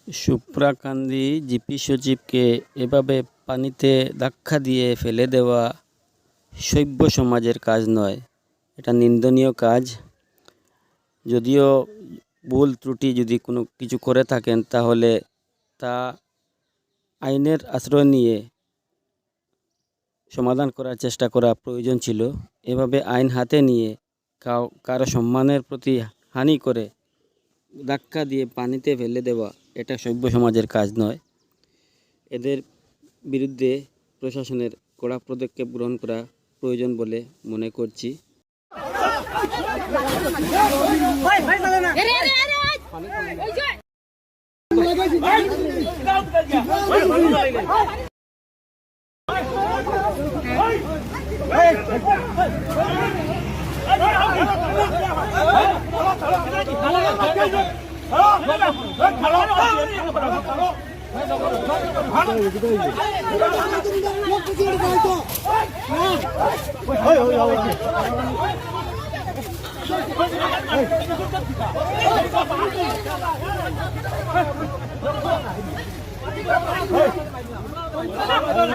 Suprakandi GP সচিবকে এভাবে পানিতে ধাক্কা দিয়ে ফেলে দেওয়া সভ্য সমাজের কাজ নয়, এটা নিন্দনীয় কাজ। যদিও ভুল ত্রুটি যদি কোনো কিছু করে থাকেন তাহলে তা আইনের আশ্রয় নিয়ে সমাধান করার চেষ্টা করা প্রয়োজন ছিল। এভাবে আইন হাতে নিয়ে কারো সম্মানের প্রতি হানি করে ধাক্কা দিয়ে পানিতে ফেলে দেওয়া এটা সভ্য সমাজের কাজ নয়। এদের বিরুদ্ধে প্রশাসনের কড়া পদক্ষেপ গ্রহণ করা প্রয়োজন বলে মনে করছি।